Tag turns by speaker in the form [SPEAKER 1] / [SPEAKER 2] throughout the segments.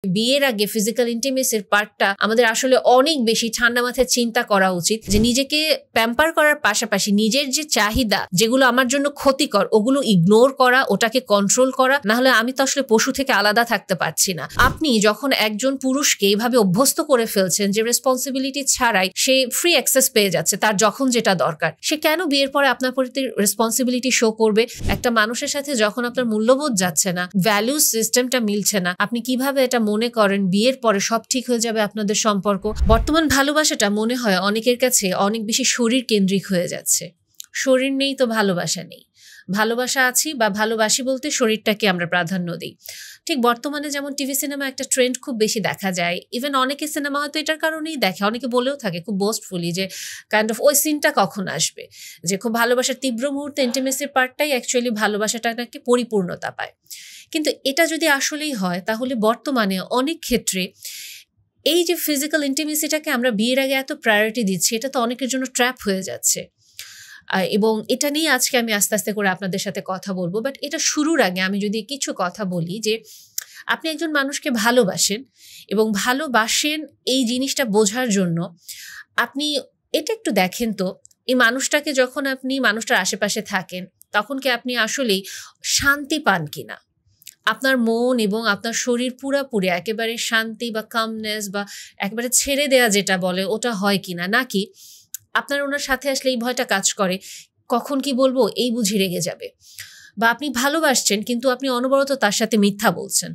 [SPEAKER 1] বিয়ের আগে ফিজিক্যাল ইন্টিমেসির পার্টটা আমাদের আসলে অনেক বেশি ঠান্ডা মাথায় চিন্তা করা উচিত, যে নিজেকে প্যাম্পার করার পাশাপাশি নিজের যে চাহিদা যেগুলো আমার জন্য ক্ষতিকর ওগুলো ইগনোর করা, ওটাকে কন্ট্রোল করা। না হলে আমি তো আসলে পশু থেকে আলাদা থাকতে পারছি না। আপনি যখন একজন পুরুষকে এইভাবে অভ্যস্ত করে ফেলছেন যে রেসপন্সিবিলিটি ছাড়াই সে ফ্রি অ্যাক্সেস পেয়ে যাচ্ছে, তার যখন যেটা দরকার, সে কেন বিয়ের পরে আপনার প্রতি রেসপন্সিবিলিটি শো করবে? একটা মানুষের সাথে যখন আপনার মূল্যবোধ যাচ্ছে না, ভ্যালু সিস্টেমটা মিলছে না, আপনি কিভাবে এটা মনে করেন বিয়ের পরে সব ঠিক হয়ে যাবে আপনাদের সম্পর্ক? বর্তমান ভালোবাসাটা মনে হয় অনেকের কাছে অনেক বেশি শরীর কেন্দ্রিক হয়ে যাচ্ছে। শরীর নেই তো ভালোবাসা নেই, ভালোবাসা আছি বা ভালোবাসি বলতে শরীরটাকে আমরা প্রাধান্য দিই। ঠিক বর্তমানে যেমন টিভি সিনেমা একটা ট্রেন্ড খুব বেশি দেখা যায়, ইভেন অনেকে সিনেমা হয়তো এটার কারণেই দেখে, অনেকে বলেও থাকে খুব বোস্টফুলি যে কাইন্ড অফ ওই সিনটা কখন আসবে, যে খুব ভালোবাসার তীব্র মুহূর্তে ইন্টিমেসির পার্টটাই অ্যাকচুয়ালি ভালোবাসাটা নাকি পরিপূর্ণতা পায়। কিন্তু এটা যদি আসলেই হয় তাহলে বর্তমানে অনেক ক্ষেত্রে এই যে ফিজিক্যাল ইন্টিমেসিটাকে আমরা বিয়ের আগে এত প্রায়োরিটি দিচ্ছি, এটা তো অনেকের জন্য ট্র্যাপ হয়ে যাচ্ছে। এবং এটা নিয়ে আজকে আমি আস্তে আস্তে করে আপনাদের সাথে কথা বলবো। বাট এটা শুরুর আগে আমি যদি কিছু কথা বলি, যে আপনি একজন মানুষকে ভালোবাসেন এবং ভালোবাসেন এই জিনিসটা বোঝার জন্য আপনি এটা একটু দেখেন তো, এই মানুষটাকে যখন আপনি মানুষটার আশেপাশে থাকেন তখন কি আপনি আসলেই শান্তি পান কিনা? আপনার মন এবং আপনার শরীর পুরাপুরি একেবারে শান্তি বা কামনেস বা একেবারে ছেড়ে দেয়া যেটা বলে ওটা হয় কিনা, নাকি আপনার ওনার সাথে আসলে এই ভয়টা কাজ করে কখন কি বলবো এই বুঝি রেগে যাবে, বা আপনি ভালোবাসছেন কিন্তু আপনি অনবরত তার সাথে মিথ্যা বলছেন,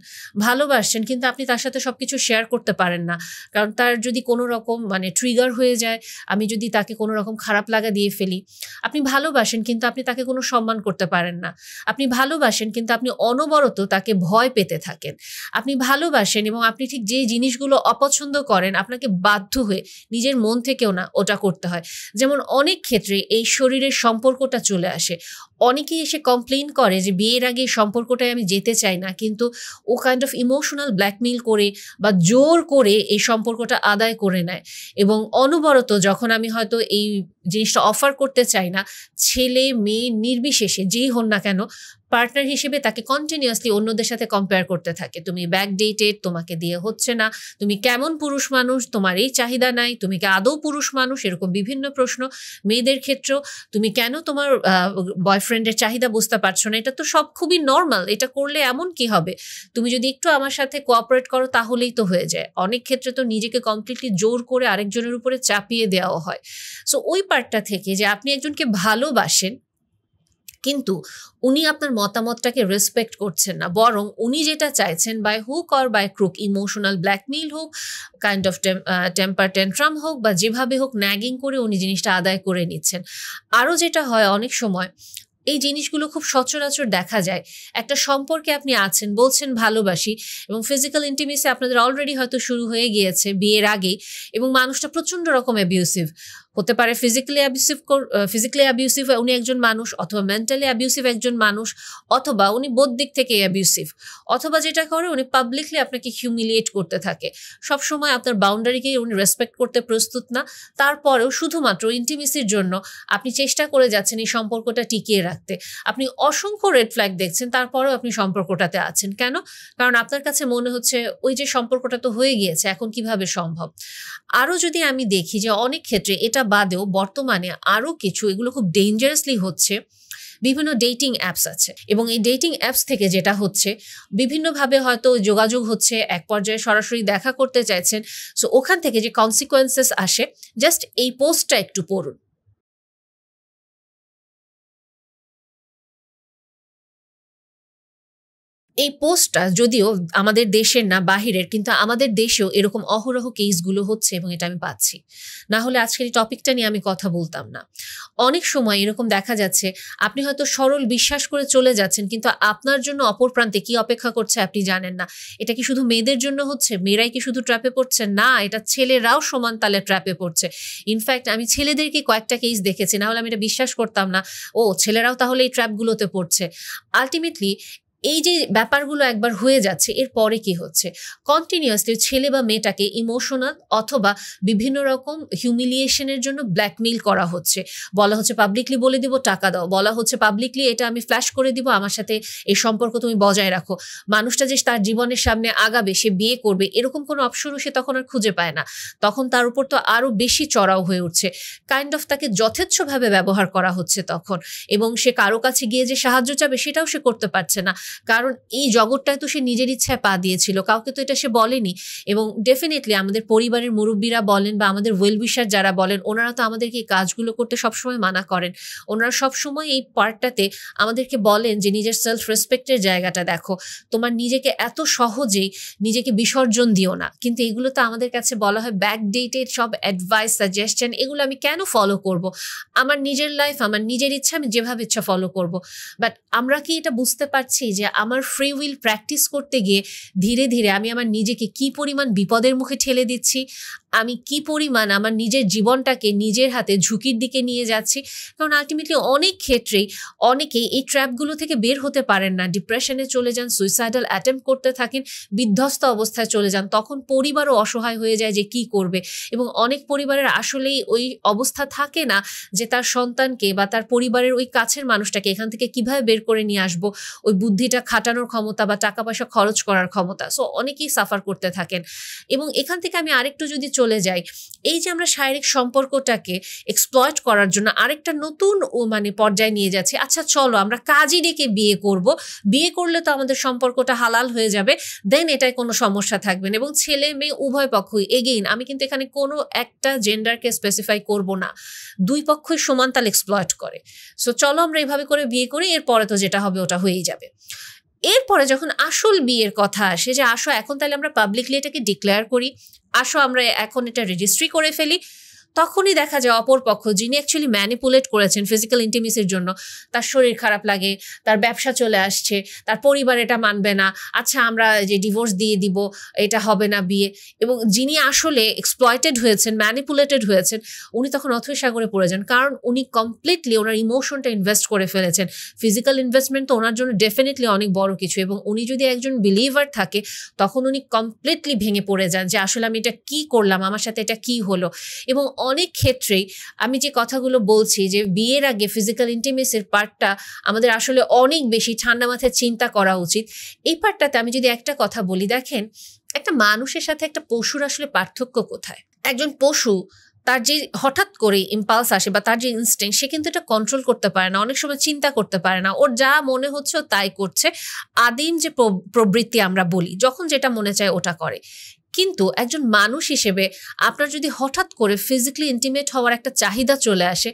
[SPEAKER 1] ভালোবাসছেন কিন্তু আপনি তার সাথে সবকিছু শেয়ার করতে পারেন না, কারণ তার যদি কোনো রকম ট্রিগার হয়ে যায়, আমি যদি তাকে কোনো রকম খারাপ লাগা দিয়ে ফেলি। আপনি ভালোবাসেন কিন্তু আপনি তাকে কোনো সম্মান করতে পারেন না, আপনি ভালোবাসেন কিন্তু আপনি অনবরত তাকে ভয় পেতে থাকেন, আপনি ভালোবাসেন এবং আপনি ঠিক যে জিনিসগুলো অপছন্দ করেন আপনাকে বাধ্য হয়ে নিজের মন থেকেও না ওটা করতে হয়। যেমন অনেক ক্ষেত্রে এই শরীরের সম্পর্কটা চলে আসে, অনেকেই এসে কমপ্লেইন করে যে বিয়ের আগে সম্পর্কটায় আমি যেতে চাই না, কিন্তু ও কাইন্ড অফ ইমোশনাল ব্ল্যাকমেইল করে বা জোর করে এই সম্পর্কটা আদায় করে নেয়। এবং অনবরত যখন আমি হয়তো এই জিনিসটা অফার করতে চাই না, ছেলে মেয়ে নির্বিশেষে যেই হন না কেন পার্টনার হিসেবে তাকে কন্টিনিউয়াসলি অন্যদের সাথে কম্পেয়ার করতে থাকে। তুমি ব্যাকডেটেড, তোমাকে দিয়ে হচ্ছে না, তুমি কেমন পুরুষ মানুষ, তোমার এই চাহিদা নাই, তুমি কি আদৌ পুরুষ মানুষ, এরকম বিভিন্ন প্রশ্ন। মেয়েদের ক্ষেত্রেও তুমি কেন তোমার বয়ফ্রেন্ডের চাহিদা বুঝতে পারছো না, এটা তো সব খুবই নর্মাল, এটা করলে এমন কি হবে, তুমি যদি একটু আমার সাথে কোঅপারেট করো তাহলেই তো হয়ে যায়। অনেক ক্ষেত্রে তো নিজেকে কমপ্লিটলি জোর করে আরেকজনের উপরে চাপিয়ে দেওয়া হয়। সো ওই পার্টটা থেকে যে আপনি একজনকে ভালোবাসেন কিন্তু উনি আপনার মতামতটাকে রেসপেক্ট করছেন না, বরং উনি যেটা চাইছেন by hook or by crook, emotional blackmail হোক, কাইন্ড অফ টেম্পার ট্যান্ট্রাম হোক বা যেভাবে হোক ন্যাগিং করে উনি জিনিসটা আদায় করে নিচ্ছেন। আরও যেটা হয় অনেক সময় এই জিনিসগুলো খুব সচরাচর দেখা যায়, একটা সম্পর্কে আপনি আছেন, বলছেন ভালোবাসি, এবং ফিজিক্যাল ইন্টিমেসি আপনাদের অলরেডি হয়তো শুরু হয়ে গিয়েছে বিয়ের আগেই, এবং মানুষটা প্রচণ্ড রকম অ্যাবিউসিভ হতে পারে। ফিজিক্যালি অ্যাবিউসিভ উনি একজন মানুষ, অথবা মেন্টালি অ্যাবিউসিভ একজন মানুষ, অথবা উনি বোধ দিক থেকে অ্যাবিউসিভ, অথবা যেটা করে উনি পাবলিকলি আপনাকে হিউমিলিয়েট করতে থাকে। সবসময় আপনার বাউন্ডারিকে উনি রেসপেক্ট করতে প্রস্তুত না, তারপরেও শুধুমাত্র ইন্টিমেসির জন্য আপনি চেষ্টা করে যাচ্ছেন এই সম্পর্কটা টিকিয়ে রাখতে। আপনি অসংখ্য রেড ফ্ল্যাগ দেখছেন, তারপরেও আপনি সম্পর্কটাতে আছেন কেন? কারণ আপনার কাছে মনে হচ্ছে ওই যে সম্পর্কটা তো হয়ে গিয়েছে, এখন কিভাবে সম্ভব? আরও যদি আমি দেখি যে অনেক ক্ষেত্রে এটা বাদেও বর্তমানে আরও কিছু এগুলো খুব ডেঞ্জারাসলি হচ্ছে, বিভিন্ন ডেটিং অ্যাপস আছে, এবং এই ডেটিং অ্যাপস থেকে যেটা হচ্ছে বিভিন্নভাবে হয়তো যোগাযোগ হচ্ছে, এক পর্যায়ে সরাসরি দেখা করতে চাইছেন। সো ওখান থেকে যে কনসিকোয়েন্সেস আসে, জাস্ট এই পোস্টটা একটু পড়ুন। এই পোস্টটা যদিও আমাদের দেশের না বাহিরের, কিন্তু আমাদের দেশেও এরকম অহরহ কেসগুলো হচ্ছে এবং এটা আমি পাচ্ছি। না হলে আজকের এই টপিকটা নিয়ে আমি কথা বলতাম না। অনেক সময় এরকম দেখা যাচ্ছে আপনি হয়তো সরল বিশ্বাস করে চলে যাচ্ছেন, কিন্তু আপনার জন্য অপর প্রান্তে কি অপেক্ষা করছে আপনি জানেন না। এটা কি শুধু মেয়েদের জন্য হচ্ছে? মেয়েরাই কি শুধু ট্র্যাপে পড়ছে? না, এটা ছেলেরাও সমান তালে ট্র্যাপে পড়ছে। ইনফ্যাক্ট আমি ছেলেদেরকে কয়েকটা কেস দেখেছি, না হলে আমি এটা বিশ্বাস করতাম না, ও ছেলেরাও তাহলে এই ট্র্যাপগুলোতে পড়ছে। আলটিমেটলি এই যে ব্যাপারগুলো একবার হয়ে যাচ্ছে, এর পরে কি হচ্ছে, কন্টিনিউয়াসলি ছেলে বা মেয়েটাকে ইমোশনাল অথবা বিভিন্ন রকম হিউমিলিয়েশনের জন্য ব্ল্যাকমেইল করা হচ্ছে। বলা হচ্ছে পাবলিকলি বলে দিব টাকা দাও, বলা হচ্ছে পাবলিকলি এটা আমি ফ্ল্যাশ করে দিব, আমার সাথে এই সম্পর্ক তুমি বজায় রাখো। মানুষটা যে তার জীবনের সামনে আগাবে, সে বিয়ে করবে, এরকম কোনো অপশনও সে তখন আর খুঁজে পায় না। তখন তার উপর তো আরো বেশি চড়াও হয়ে উঠছে, কাইন্ড অফ তাকে যথেচ্ছভাবে ব্যবহার করা হচ্ছে তখন। এবং সে কারো কাছে গিয়ে যে সাহায্য চাবে সেটাও সে করতে পারছে না, কারণ এই জগৎটায় তো সে নিজের ইচ্ছায় পা দিয়েছিল, কাউকে তো এটা সে বলেনি। এবং ডেফিনেটলি আমাদের পরিবারের মুরব্বীরা বলেন বা আমাদের ওয়েল উইশার যারা বলেন, ওনারা তো আমাদেরকে এই কাজগুলো করতে সবসময় মানা করেন। ওনারা সবসময় এই পার্টটাতে আমাদেরকে বলেন যে নিজের সেলফ রেসপেক্টের জায়গাটা দেখো, তোমার নিজেকে এত সহজেই নিজেকে বিসর্জন দিও না। কিন্তু এগুলো তো আমাদের কাছে বলা হয় ব্যাকডেটেড সব অ্যাডভাইস, সাজেশন, এগুলো আমি কেন ফলো করব? আমার নিজের লাইফ, আমার নিজের ইচ্ছা, আমি যেভাবে ইচ্ছা ফলো করব। বাট আমরা কি এটা বুঝতে পারছি যে আমার ফ্রি উইল প্র্যাকটিস করতে গিয়ে ধীরে ধীরে আমি আমার নিজেকে কি পরিমাণ বিপদের মুখে ঠেলে দিচ্ছি, আমি কি পরিমাণ আমার নিজের জীবনটাকে নিজের হাতে ঝুঁকির দিকে নিয়ে যাচ্ছি। কারণ আলটিমেটলি অনেক ক্ষেত্রেই অনেকেই এই ট্র্যাপগুলো থেকে বের হতে পারেন না, ডিপ্রেশনে চলে যান, সুইসাইডাল অ্যাটেম্প করতে থাকেন, বিধ্বস্ত অবস্থায় চলে যান। তখন পরিবারও অসহায় হয়ে যায় যে কি করবে। এবং অনেক পরিবারের আসলেই ওই অবস্থা থাকে না যে তার সন্তানকে বা তার পরিবারের ওই কাছের মানুষটাকে এখান থেকে কিভাবে বের করে নিয়ে আসবো, ওই বুদ্ধিটা খাটানোর ক্ষমতা বা টাকা পয়সা খরচ করার ক্ষমতা। সো অনেকেই সাফার করতে থাকেন। এবং এখান থেকে আমি আরেকটু যদি চলে যাই, এই যে আমরা শারীরিক সম্পর্কটাকে এক্সপ্লয়েট করার জন্য আরেকটা নতুন পর্যায়ে নিয়ে যাচ্ছি। আচ্ছা চলো আমরা কাজই ডেকে বিয়ে করব, বিয়ে করলে তো আমাদের সম্পর্কটা হালাল হয়ে যাবে, দেন এটায় কোনো সমস্যা থাকবে না। এবং ছেলে মেয়ে উভয় পক্ষই, এগেইন আমি কিন্তু এখানে কোনো একটা জেন্ডারকে স্পেসিফাই করব না, দুই পক্ষই সমান তাল এক্সপ্লয়েট করে। সো চলো আমরা এইভাবে করে বিয়ে করি, এরপরে তো যেটা হবে ওটা হয়েই যাবে। এরপরে যখন আসল বিয়ের কথা আসে, যে আসো এখন তাহলে আমরা পাবলিকলি এটাকে ডিক্লেয়ার করি, আসো আমরা এখন এটা রেজিস্ট্রি করে ফেলি, তখনই দেখা যায় অপর পক্ষ যিনি অ্যাকচুয়ালি ম্যানিপুলেট করেছেন ফিজিক্যাল ইন্টিমেসির জন্য, তার শরীর খারাপ লাগে, তার ব্যবসা চলে আসছে, তার পরিবার এটা মানবে না, আচ্ছা আমরা যে ডিভোর্স দিয়ে দিব, এটা হবে না বিয়ে। এবং যিনি আসলে এক্সপ্লয়েটেড হয়েছেন, ম্যানিপুলেটেড হয়েছেন, উনি তখন অথৈ সাগরে পড়ে যান, কারণ উনি কমপ্লিটলি ওনার ইমোশনটা ইনভেস্ট করে ফেলেছেন। ফিজিক্যাল ইনভেস্টমেন্ট তো ওনার জন্য ডেফিনেটলি অনেক বড় কিছু, এবং উনি যদি একজন বিলিভার থাকে তখন উনি কমপ্লিটলি ভেঙে পড়ে যান যে আসলে আমি এটা কি করলাম, আমার সাথে এটা কি হলো। এবং অনেক ক্ষেত্রেই আমি যে কথাগুলো বলছি যে বিয়ের আগে ফিজিক্যাল ইন্টিমেসির পার্টটা আমাদের আসলে অনেক বেশি ঠান্ডা মাথায় চিন্তা করা উচিত। এই পার্টটাতে আমি যদি একটা কথা বলি, দেখেন একটা মানুষের সাথে একটা পশুর আসলে পার্থক্য কোথায়? একজন পশু তার যে হঠাৎ করে ইম্পালস আসে বা তার যে ইনস্টিংক্ট, সে কিন্তু এটা কন্ট্রোল করতে পারে না, অনেক সময় চিন্তা করতে পারে না, ওর যা মনে হচ্ছে তাই করছে। আদিম যে প্রবৃত্তি আমরা বলি, যখন যেটা মনে চায় ওটা করে। কিন্তু একজন মানুষ হিসেবে আপনার যদি হঠাৎ করে ফিজিক্যালি ইন্টিমেট হওয়ার একটা চাহিদা চলে আসে,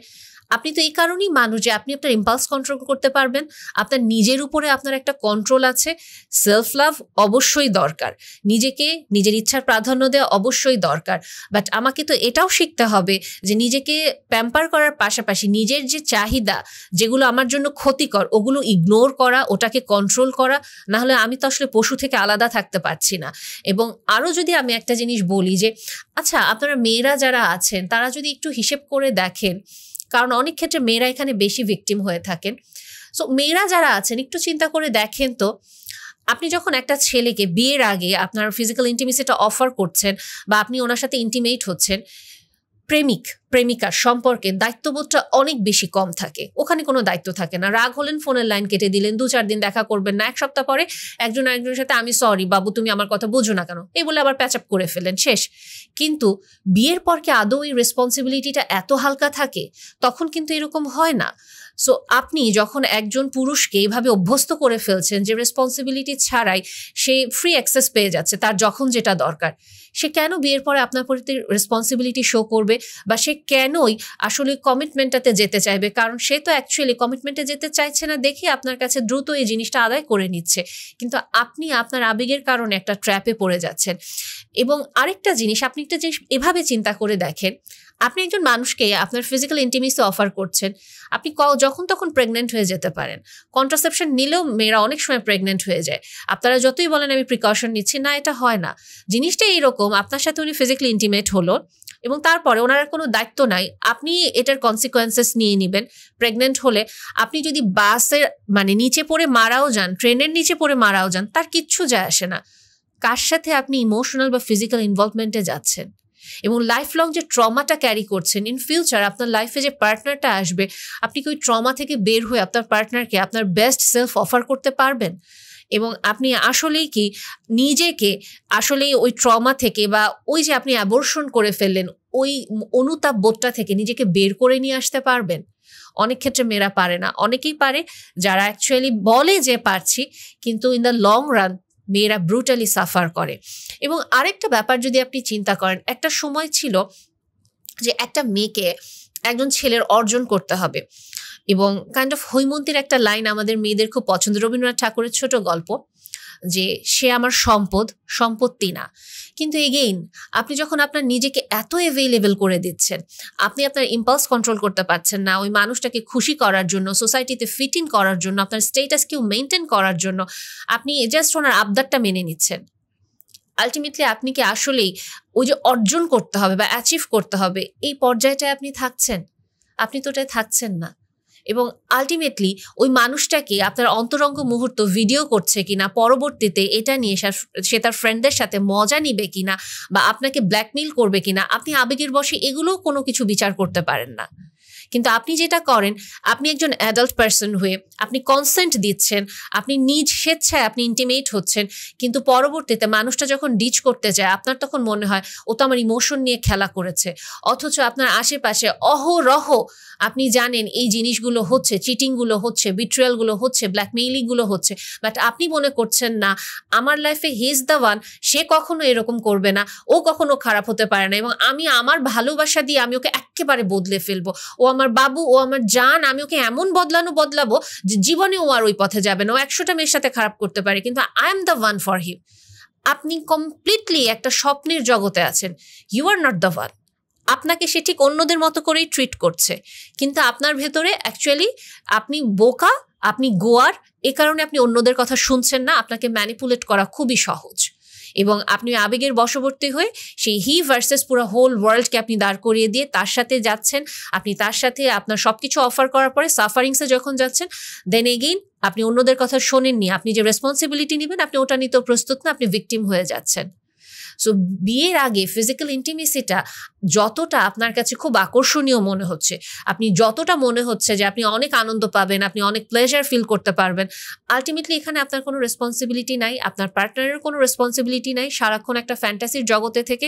[SPEAKER 1] আপনি তো এই কারণেই মানুষ যে আপনি আপনার ইম্পালস কন্ট্রোল করতে পারবেন, আপনার নিজের উপরে আপনার একটা কন্ট্রোল আছে। সেলফ লাভ অবশ্যই দরকার, নিজেকে নিজের ইচ্ছার প্রাধান্য দেওয়া অবশ্যই দরকার। বাট আমাকে তো এটাও শিখতে হবে যে নিজেকে প্যাম্পার করার পাশাপাশি নিজের যে চাহিদা, যেগুলো আমার জন্য ক্ষতিকর, ওগুলো ইগনোর করা, ওটাকে কন্ট্রোল করা। না হলে আমি তো আসলে পশু থেকে আলাদা থাকতে পারছি না। এবং আরও যদি আমি একটা জিনিস বলি যে আচ্ছা আপনারা মেয়েরা যারা আছেন তারা যদি একটু হিসেব করে দেখেন, কারণ অনেক ক্ষেত্রে মেয়েরা এখানে বেশি ভিকটিম হয়ে থাকেন। সো মেয়েরা যারা আছেন একটু চিন্তা করে দেখেন তো, আপনি যখন একটা ছেলেকে বিয়ের আগে আপনার ফিজিক্যাল ইন্টিমেসিটা অফার করছেন বা আপনি ওনার সাথে ইন্টিমেট হচ্ছেন, প্রেমিকার সম্পর্কে দায়িত্ববোধটা অনেক বেশি কম থাকে, ওখানে কোনো দায়িত্ব থাকে না। রাগ হলেন ফোনের লাইন কেটে দিলেন, 2-4 দিন দেখা করবেন না, এক সপ্তাহ পরে একজন আরেকজনের সাথে আমি সরি বাবু তুমি আমার কথা বোঝো না কেন এই বলে আবার প্যাচ আপ করে ফেলেন, শেষ। কিন্তু বিয়ের পর কি আদৌ এই রেসপন্সিবিলিটিটা এত হালকা থাকে? তখন কিন্তু এরকম হয় না। সো আপনি যখন একজন পুরুষকে এইভাবে অভ্যস্ত করে ফেলছেন যে রেসপন্সিবিলিটি ছাড়াই সে ফ্রি অ্যাক্সেস পেয়ে যাচ্ছে, তার যখন যেটা দরকার, সে কেন বিয়ের পরে আপনার প্রতি রেসপন্সিবিলিটি শো করবে? বা সে কেনই আসলে কমিটমেন্টটাতে যেতে চাইবে? কারণ সে তো অ্যাকচুয়ালি কমিটমেন্টে যেতে চাইছে না দেখে আপনার কাছে দ্রুত এই জিনিসটা আদায় করে নিচ্ছে, কিন্তু আপনি আপনার আবেগের কারণে একটা ট্র্যাপে পড়ে যাচ্ছেন। এবং আরেকটা জিনিস, আপনি একটা জিনিস এভাবে চিন্তা করে দেখেন, আপনি একজন মানুষকে আপনার ফিজিক্যাল ইন্টিমেসি অফার করছেন, আপনি যখন তখন প্রেগনেন্ট হয়ে যেতে পারেন। কন্ট্রাসেপশন নিলেও মেয়েরা অনেক সময় প্রেগনেন্ট হয়ে যায়। আপনারা যতই বলেন আমি প্রিকশন নিচ্ছি, না, এটা হয় না। জিনিসটা এইরকম, আপনার সাথে উনি ফিজিক্যালি ইন্টিমেট হলো এবং তারপরে ওনার কোনো দায়িত্ব নাই, আপনি এটার কনসিকোয়েন্সেস নিয়ে নেবেন। প্রেগনেন্ট হলে আপনি যদি বাসের নিচে পড়ে মারাও যান, ট্রেনের নিচে পড়ে মারাও যান, তার কিচ্ছু যায় আসে না। কার সাথে আপনি ইমোশনাল বা ফিজিক্যাল ইনভলভমেন্টে যাচ্ছেন এবং লাইফ লং যে ট্রমাটা ক্যারি করছেন, ইন ফিউচার আপনার লাইফে যে পার্টনারটা আসবে, আপনি কি ওই ট্রমা থেকে বের হয়ে আপনার পার্টনারকে আপনার বেস্ট সেলফ অফার করতে পারবেন? এবং আপনি আসলেই কি নিজেকে আসলেই ওই ট্রমা থেকে বা ওই যে আপনি অ্যাবর্শন করে ফেললেন ওই অনুতাপ বোধটা থেকে নিজেকে বের করে নিয়ে আসতে পারবেন? অনেক ক্ষেত্রে মেয়েরা পারে না, অনেকেই পারে যারা অ্যাকচুয়ালি বলে যে পারছি, কিন্তু ইন দ্য লং রান মেয়েরা ব্রুটালি সাফার করে। এবং আরেকটা ব্যাপার যদি আপনি চিন্তা করেন, একটা সময় ছিল যে একটা মেয়েকে একজন ছেলের অর্জন করতে হবে এবং কাইন্ড অফ হৈমন্তীর একটা লাইন আমাদের মেয়েদের খুব পছন্দ, রবীন্দ্রনাথ ঠাকুরের ছোট গল্প, যে সে আমার সম্পদ, সম্পত্তি না। কিন্তু এগেইন আপনি যখন আপনার নিজেকে এত অ্যাভেলেবল করে দিচ্ছেন, আপনি আপনার ইম্পালস কন্ট্রোল করতে পারছেন না, ওই মানুষটাকে খুশি করার জন্য, সোসাইটিতে ফিট ইন করার জন্য, আপনার স্টেটাসকেও মেনটেন করার জন্য আপনি জাস্ট ওনার আবদারটা মেনে নিচ্ছেন। আলটিমেটলি আপনি কি আসলেই ওই যে অর্জন করতে হবে বা অ্যাচিভ করতে হবে এই পর্যায়টায় আপনি থাকছেন? আপনি তো ওটাই থাকছেন না। এবং আলটিমেটলি ওই মানুষটাকে আপনার অন্তরঙ্গ মুহূর্ত ভিডিও করছে কিনা, পরবর্তীতে এটা নিয়ে সে তার ফ্রেন্ডদের সাথে মজা নিবে কিনা বা আপনাকে ব্ল্যাকমেইল করবে কিনা, আপনি আবেগের বশে এগুলোও কোনো কিছু বিচার করতে পারেন না। কিন্তু আপনি যেটা করেন, আপনি একজন অ্যাডাল্ট পার্সন হয়ে আপনি কনসেন্ট দিচ্ছেন, আপনি নিজ স্বেচ্ছায় আপনি ইন্টিমেট হচ্ছেন, কিন্তু পরবর্তীতে মানুষটা যখন ডিচ করতে যায় আপনার তখন মনে হয় ও তো আমার ইমোশন নিয়ে খেলা করেছে। অথচ আপনার আশেপাশে অহরহ আপনি জানেন এই জিনিসগুলো হচ্ছে, চিটিংগুলো হচ্ছে, বিট্রিয়ালগুলো হচ্ছে, ব্ল্যাকমেইলিংগুলো হচ্ছে, বাট আপনি মনে করছেন না আমার লাইফে হি ইজ দ্য ওয়ান, সে কখনো এরকম করবে না, ও কখনো খারাপ হতে পারে না, এবং আমি আমার ভালোবাসা দিয়ে আমি ওকে একেবারে বদলে ফেলবো, ও আমার বাবু, ও আমার জান, আমি ওকে এমন বদলাবো যে জীবনে ও আর ওই পথে যাবে না, ও 100টা মেয়ের সাথে খারাপ করতে পারে কিন্তু I am the one for him. আপনি কমপ্লিটলি একটা স্বপ্নের জগতে আছেন, you are not the one. আপনাকে সে ঠিক অন্যদের মতো করেই ট্রিট করছে, কিন্তু আপনার ভেতরে অ্যাকচুয়ালি আপনি বোকা, আপনি গোয়ার, এ কারণে আপনি অন্যদের কথা শুনছেন না, আপনাকে ম্যানিপুলেট করা খুবই সহজ এবং আপনি আবেগের বশবর্তী হয়ে সেই হি ভার্সেস পুরো হোল ওয়ার্ল্ডকে আপনি দাঁড় করিয়ে দিয়ে তার সাথে যাচ্ছেন। আপনি তার সাথে আপনার সবকিছু অফার করার পরে সাফারিংসে যখন যাচ্ছেন, দেন এগেইন আপনি অন্যদের কথা শোনেননি, আপনি যে রেসপন্সিবিলিটি নেবেন আপনি ওটা নিতেও প্রস্তুত না, আপনি ভিকটিম হয়ে যাচ্ছেন। সো বিয়ের আগে ফিজিক্যাল ইন্টিমেসিটা যতটা আপনার কাছে খুব আকর্ষণীয় মনে হচ্ছে, আপনি যতটা মনে হচ্ছে যে আপনি অনেক আনন্দ পাবেন, আপনি অনেক প্লেজার ফিল করতে পারবেন, আলটিমেটলি এখানে আপনার কোনো রেসপন্সিবিলিটি নাই, আপনার পার্টনারের কোনো রেসপন্সিবিলিটি নাই। সারাক্ষণ একটা ফ্যান্টাসির জগতে থেকে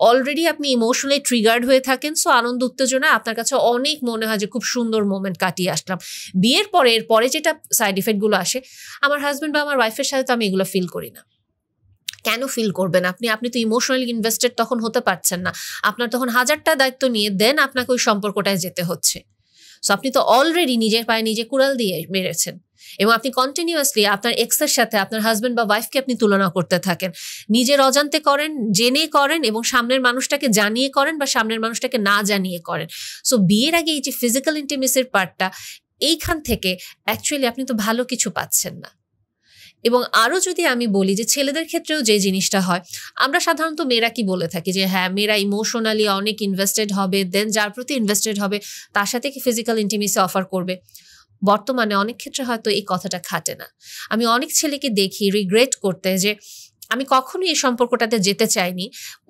[SPEAKER 1] অলরেডি আপনি ইমোশনালি ট্রিগার্ড হয়ে থাকেন। সো আনন্দ উত্তেজনা আপনার কাছে অনেক মনে হয় যে খুব সুন্দর মোমেন্ট কাটিয়ে আসলাম। বিয়ের পরে এরপরে যেটা সাইড ইফেক্টগুলো আসে, আমার হাজব্যান্ড বা আমার ওয়াইফের সাথে তো আমি এগুলো ফিল করি না। কেন ফিল করবেন আপনি তো ইমোশনালি ইনভেস্টেড তখন হতে পারছেন না, আপনার তখন 1000টা দায়িত্ব নিয়ে দেন আপনাকে ওই সম্পর্কটায় যেতে হচ্ছে। সো আপনি তো অলরেডি নিজের পায়ে নিজে কুড়াল দিয়ে মেরেছেন এবং আপনি কন্টিনিউয়াসলি আপনার এক্সের সাথে আপনার হাজব্যান্ড বা ওয়াইফকে আপনি তুলনা করতে থাকেন, নিজের অজান্তে করেন, জেনে করেন এবং সামনের মানুষটাকে জানিয়ে করেন বা সামনের মানুষটাকে না জানিয়ে করেন। সো বিয়ের আগে এই যে ফিজিক্যাল ইন্টিমেসির পার্টটা, এইখান থেকে অ্যাকচুয়ালি আপনি তো ভালো কিছু পাচ্ছেন না। এবং আরও যদি আমি বলি যে ছেলেদের ক্ষেত্রেও যে জিনিসটা হয়, আমরা সাধারণত মেয়েরা কি বলে থাকি যে হ্যাঁ মেয়েরা ইমোশনালি অনেক ইনভেস্টেড হবে, দেন যার প্রতি ইনভেস্টেড হবে তার সাথে কি ফিজিক্যাল ইন্টিমেসি অফার করবে। বর্তমানে অনেক ক্ষেত্রে হয়তো এই কথাটা খাটে না। আমি অনেক ছেলেকে দেখি রিগ্রেট করতে যে আমি কখনোই এই সম্পর্কটাতে যেতে চাইনি,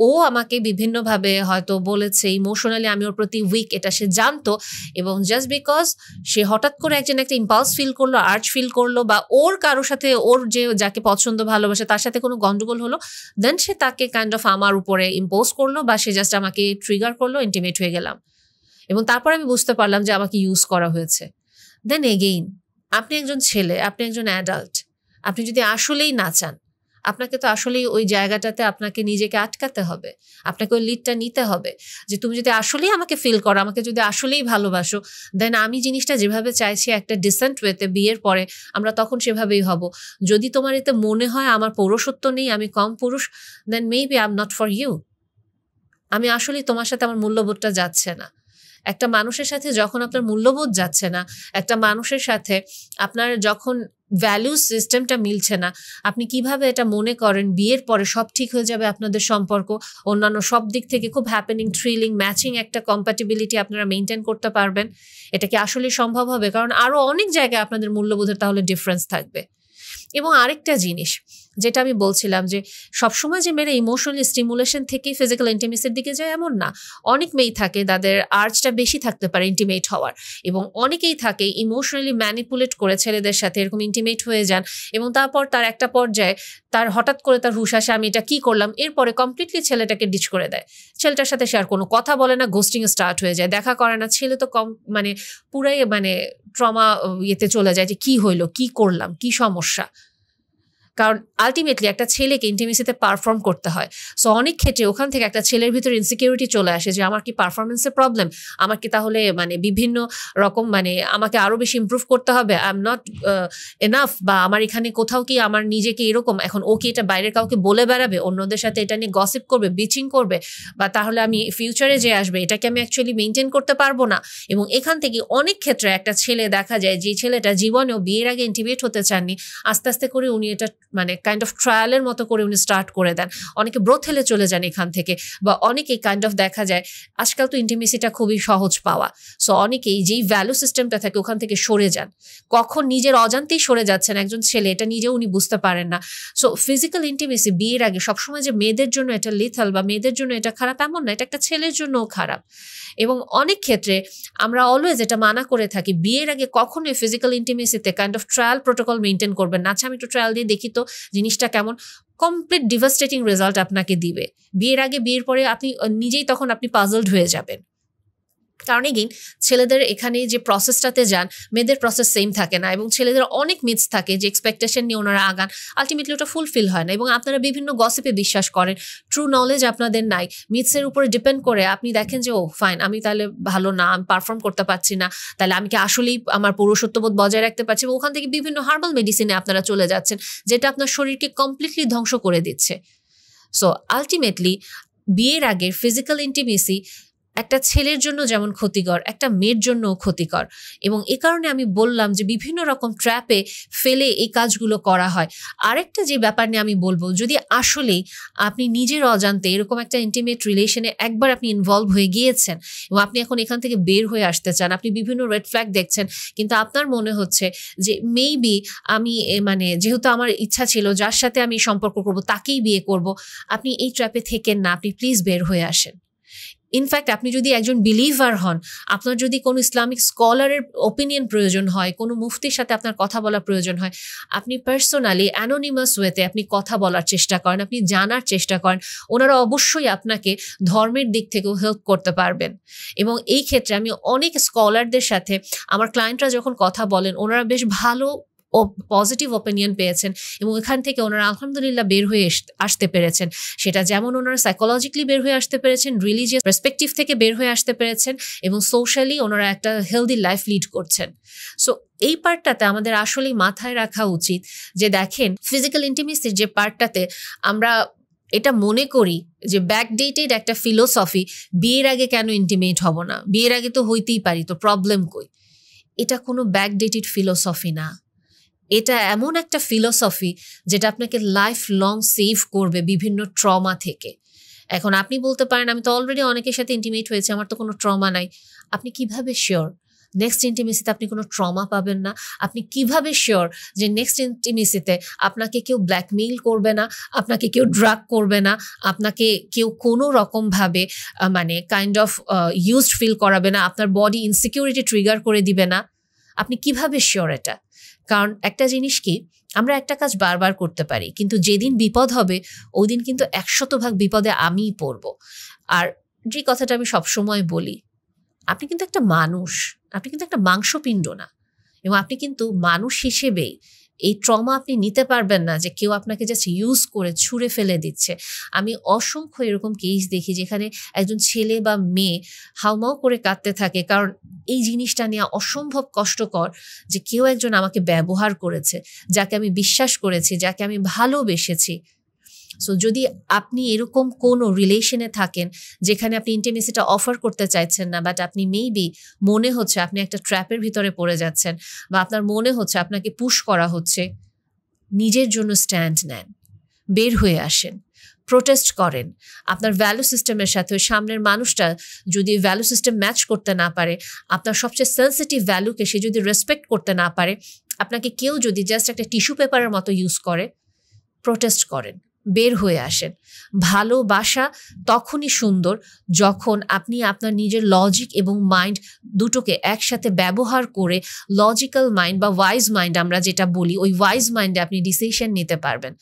[SPEAKER 1] ও আমাকে বিভিন্নভাবে হয়তো বলেছে, ইমোশনালি আমি ওর প্রতি উইক এটা সে জানতো, এবং জাস্ট বিকজ সে হঠাৎ করে একজন একটা ইম্পালস ফিল করলো, আর্চ ফিল করলো, বা ওর কারোর সাথে ওর যে যাকে পছন্দ ভালোবাসে তার সাথে কোনো গন্ডগোল হলো, দেন সে তাকে কাইন্ড অফ আমার উপরে ইম্পোজ করলো বা সে জাস্ট আমাকে ট্রিগার করলো, ইন্টিমেট হয়ে গেলাম এবং তারপর আমি বুঝতে পারলাম যে আমাকে ইউজ করা হয়েছে। দেন এগেইন আপনি একজন ছেলে, আপনি একজন অ্যাডাল্ট, আপনি যদি আসলেই না চান, আপনাকে তো আসলে ওই জায়গাটাতে আপনাকে নিজেকে আটকাতে হবে, আপনাকে ওই লিডটা নিতে হবে যে তুমি যদি আসলেই আমাকে ফিল করো, আমাকে যদি আসলেই ভালোবাসো, দেন আমি জিনিসটা যেভাবে চাইছি একটা ডিসেন্ট ওয়েতে বিয়ের পরে আমরা তখন সেভাবেই হব। যদি তোমার এতে মনে হয় আমার পৌরুষত্ব নেই, আমি কম পুরুষ, then maybe I am not for you. আমি আসলেই তোমার সাথে আমার মূল্যবোধটা যাচ্ছে না। একটা মানুষের সাথে যখন আপনার মূল্যবোধ যাচ্ছে না, একটা মানুষের সাথে আপনার যখন ভ্যালু সিস্টেমটা মিলছে না, আপনি কিভাবে এটা মনে করেন বিয়ের পরে সব ঠিক হয়ে যাবে আপনাদের সম্পর্ক, অন্যান্য সব দিক থেকে খুব হ্যাপেনিং, থ্রিলিং, ম্যাচিং একটা কম্প্যাটিবিলিটি আপনারা মেনটেন করতে পারবেন? এটা কি আসলে সম্ভব হবে? কারণ আরো অনেক জায়গায় আপনাদের মূল্যবোধের তাহলে ডিফারেন্স থাকবে। এবং আরেকটা জিনিস যেটা আমি বলছিলাম যে সবসময় যে মেয়েরা ইমোশনালি স্টিমুলেশন থেকে ফিজিক্যাল ইন্টিমেসির দিকে যায় এমন না। অনেক মেয়ে থাকে তাদের আর্জটা বেশি থাকতে পারে ইন্টিমেট হওয়ার, এবং অনেকেই থাকে ইমোশনালি ম্যানিপুলেট করে ছেলেদের সাথে এরকম ইন্টিমেট হয়ে যান, এবং তারপর তার একটা পর্যায়ে তার হঠাৎ করে তার হুশ আসে আমি এটা কি করলাম, এরপরে কমপ্লিটলি ছেলেটাকে ডিচ করে দেয়। ছেলেটার সাথে সে আর কোনো কথা বলে না, গোস্টিং স্টার্ট হয়ে যায়, দেখা করে না। ছেলে তো পুরাই ট্রমা ইয়েতে চলে যায় যে কি হইলো, কি করলাম, কি সমস্যা। কারণ আলটিমেটলি একটা ছেলেকে ইন্টিমেসিতে পারফর্ম করতে হয়। সো অনেক ক্ষেত্রে ওখান থেকে একটা ছেলের ভিতরে ইনসিকিউরিটি চলে আসে যে আমার কি পারফরমেন্সের প্রবলেম, আমার কি তাহলে বিভিন্ন রকম আমাকে আরো বেশি ইমপ্রুভ করতে হবে, আই এম নট এনাফ, বা আমার এখানে কোথাও কি আমার নিজেকে এরকম, এখন ও কি এটা বাইরের কাউকে বলে বেড়াবে, অন্যদের সাথে এটা নিয়ে গসিপ করবে, বিচিং করবে, বা তাহলে আমি ফিউচারে যে আসবে এটাকে আমি অ্যাকচুয়ালি মেনটেন করতে পারবো না। এবং এখান থেকে অনেক ক্ষেত্রে একটা ছেলে দেখা যায় যে ছেলেটা জীবনেও বিয়ের আগে ইন্টিমেট হতে চাননি, আস্তে আস্তে করে উনি এটা কাইন্ড অফ ট্রায়ালের মতো করে উনি স্টার্ট করে দেন। অনেকে ব্রথেলে চলে যান এখান থেকে, বা অনেকেই কাইন্ড অফ দেখা যায় আজকাল তো ইন্টিমেসিটা খুবই সহজ পাওয়া, সো অনেকেই যেই ভ্যালু সিস্টেমটা থাকে ওখান থেকে সরে যান। কখন নিজের অজান্তেই সরে যাচ্ছেন একজন ছেলে, এটা নিজেও উনি বুঝতে পারেন না। সো ফিজিক্যাল ইন্টিমেসি বিয়ের আগে সবসময় যে মেয়েদের জন্য এটা লিথাল বা মেয়েদের জন্য এটা খারাপ এমন না, এটা একটা ছেলের জন্যও খারাপ। এবং অনেক ক্ষেত্রে আমরা অলওয়েজ এটা মানা করে থাকি বিয়ের আগে কখনোই ফিজিক্যাল ইন্টিমেসিতে kind of trial protocol maintain করবেন না। আচ্ছা আমি একটু ট্রায়াল দিয়ে দেখি তো জিনিসটা কেমন, কমপ্লিট ডিভাস্টেটিং রেজাল্ট আপনাকে দিবে। বিয়ের আগে বিয়ের পরে আপনি নিজেই তখন আপনি পাজলড হয়ে যাবেন। কারণ এগেইন ছেলেদের এখানে যে প্রসেসটাতে যান, মেয়েদের প্রসেস সেম থাকে না, এবং ছেলেদের অনেক মিথস থাকে যে এক্সপেকটেশন নিয়ে ওনারা আগান, আলটিমেটলি ওটা ফুলফিল হয় না। এবং আপনারা বিভিন্ন গসিপে বিশ্বাস করেন, ট্রু নলেজ আপনাদের নাই, মিথসের উপরে ডিপেন্ড করে আপনি দেখেন যে ও ফাইন, আমি তাহলে ভালো না, আমি পারফর্ম করতে পারছি না, তাহলে আমি কি আসলেই আমার পুরুষত্ববোধ বজায় রাখতে পারছি, এবং ওখান থেকে বিভিন্ন হার্বাল মেডিসিনে আপনারা চলে যাচ্ছেন, যেটা আপনার শরীরকে কমপ্লিটলি ধ্বংস করে দিচ্ছে। সো আলটিমেটলি বিয়ের আগে ফিজিক্যাল ইন্টিমেসি একটা ছেলের জন্য যেমন ক্ষতিকর, একটা মেয়ের জন্যও ক্ষতিকর। এবং এ কারণে আমি বললাম যে বিভিন্ন রকম ট্র্যাপে ফেলে এই কাজগুলো করা হয়। আরেকটা যে ব্যাপার নিয়ে আমি বলবো, যদি আসলেই আপনি নিজের অজান্তে এরকম একটা ইন্টিমেট রিলেশনে একবার আপনি ইনভলভ হয়ে গিয়েছেন এবং আপনি এখন এখান থেকে বের হয়ে আসতে চান, আপনি বিভিন্ন রেড ফ্ল্যাগ দেখছেন, কিন্তু আপনার মনে হচ্ছে যে মেবি আমি যেহেতু আমার ইচ্ছা ছিল যার সাথে আমি সম্পর্ক করব তাকেই বিয়ে করব, আপনি এই ট্র্যাপে থেকেন না, আপনি প্লিজ বের হয়ে আসেন। ইনফ্যাক্ট আপনি যদি একজন বিলিভার হন, আপনার যদি কোনো ইসলামিক স্কলারের ওপিনিয়ন প্রয়োজন হয়, কোনো মুফতির সাথে আপনার কথা বলার প্রয়োজন হয়, আপনি পার্সোনালি অ্যানোনিমাস ওয়েতে আপনি কথা বলার চেষ্টা করেন, আপনি জানার চেষ্টা করেন, ওনারা অবশ্যই আপনাকে ধর্মের দিক থেকেও হেল্প করতে পারবেন। এবং এই ক্ষেত্রে আমি অনেক স্কলারদের সাথে আমার ক্লায়েন্টরা যখন কথা বলেন, ওনারা বেশ ভালো ও পজিটিভ ওপিনিয়ন পেয়েছেন, এবং এখান থেকে ওনারা আলহামদুলিল্লাহ বের হয়ে আসতে পেরেছেন। সেটা যেমন ওনারা সাইকোলজিক্যালি বের হয়ে আসতে পেরেছেন, রিলিজিয়াস পার্সপেক্টিভ থেকে বের হয়ে আসতে পেরেছেন, এবং সোশ্যালি ওনারা একটা হেলদি লাইফ লিড করছেন। সো এই পার্টটাতে আমাদের আসলেই মাথায় রাখা উচিত যে দেখেন ফিজিক্যাল ইন্টিমেসির যে পার্টটাতে আমরা এটা মনে করি যে ব্যাকডেটেড একটা ফিলোসফি, বিয়ের আগে কেন ইন্টিমেট হব না, বিয়ের আগে তো হইতেই পারি, তো প্রবলেম কই। এটা কোনো ব্যাকডেটেড ফিলোসফি না, এটা এমন একটা ফিলোসফি যেটা আপনাকে লাইফ লং সেভ করবে বিভিন্ন ট্রমা থেকে। এখন আপনি বলতে পারেন আমি তো অলরেডি অনেকের সাথে ইন্টিমেট হয়েছে, আমার তো কোনো ট্রমা নাই। আপনি কিভাবে শিওর নেক্সট ইন্টিমেসিতে আপনি কোনো ট্রমা পাবেন না? আপনি কিভাবে শিওর যে নেক্সট ইন্টিমেসিতে আপনাকে কেউ ব্ল্যাকমেইল করবে না, আপনাকে কেউ ড্রাগ করবে না, আপনাকে কেউ কোনো রকমভাবে কাইন্ড অফ ইউজড ফিল করাবে না, আপনার বডি ইনসিকিউরিটি ট্রিগার করে দিবে না? আপনি কিভাবে শিওর এটা? কারণ একটা জিনিস কি, আমরা একটা কাজ বারবার করতে পারি, কিন্তু যেদিন বিপদ হবে ওই দিন কিন্তু 100% বিপদে আমিই পড়ব। আর যে কথাটা আমি সবসময় বলি, আপনি কিন্তু একটা মানুষ, আপনি কিন্তু একটা মাংসপিণ্ড না, এবং আপনি কিন্তু মানুষ হিসেবেই এই ট্রমা আপনি নিতে পারবেন না যে কেউ আপনাকে জাস্ট ইউজ করে ছুঁড়ে ফেলে দিচ্ছে। আমি অসংখ্য এরকম কেস দেখি যেখানে একজন ছেলে বা মেয়ে হাউমাউ করে কাঁদতে থাকে, কারণ এই জিনিসটা নিয়ে অসম্ভব কষ্টকর যে কেউ একজন আমাকে ব্যবহার করেছে, যাকে আমি বিশ্বাস করেছি, যাকে আমি ভালোবেসেছি। সো যদি আপনি এরকম কোনো রিলেশনে থাকেন যেখানে আপনি ইন্টিমেসিটা অফার করতে চাইছেন না, বাট আপনি মেবি মনে হচ্ছে আপনি একটা ট্র্যাপের ভিতরে পড়ে যাচ্ছেন, বা আপনার মনে হচ্ছে আপনাকে পুশ করা হচ্ছে, নিজের জন্য স্ট্যান্ড নেন, বের হয়ে আসেন, প্রোটেস্ট করেন। আপনার ভ্যালু সিস্টেমের সাথে ওই সামনের মানুষটা যদি ভ্যালু সিস্টেম ম্যাচ করতে না পারে, আপনার সবচেয়ে সেন্সিটিভ ভ্যালুকে সে যদি রেসপেক্ট করতে না পারে, আপনাকে কেউ যদি জাস্ট একটা টিস্যু পেপারের মতো ইউজ করে, প্রোটেস্ট করেন, বের হয়ে আসেন। ভালোবাসা তখনই সুন্দর যখন আপনি আপনার নিজের লজিক এবং মাইন্ড দুটোকে একসাথে ব্যবহার করে, লজিক্যাল মাইন্ড বা ওয়াইজ মাইন্ড আমরা যেটা বলি, ওই ওয়াইজ মাইন্ডে আপনি ডিসিশন নিতে পারবেন।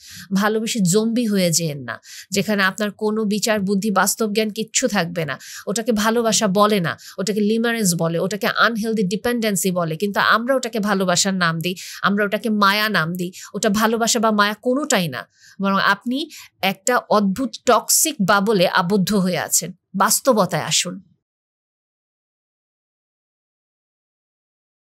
[SPEAKER 1] ভালোবেসে জম্বি হয়ে যেন না, যেখানে আপনার কোনো বিচার বুদ্ধি বাস্তব জ্ঞান কিচ্ছু থাকবে না। ওটাকে ভালোবাসা বলে না, ওটাকে লিমারেন্স বলে, ওটাকে আনহেলদি ডিপেন্ডেন্সি বলে। কিন্তু আমরা ওটাকে ভালোবাসার নাম দিই, আমরা ওটাকে মায়া নাম দিই। ওটা ভালোবাসা বা মায়া কোনোটাই না, বরং আপনি একটা অদ্ভুত টক্সিক বাবলে আবদ্ধ হয়ে আছেন। বাস্তবতায় আসুন।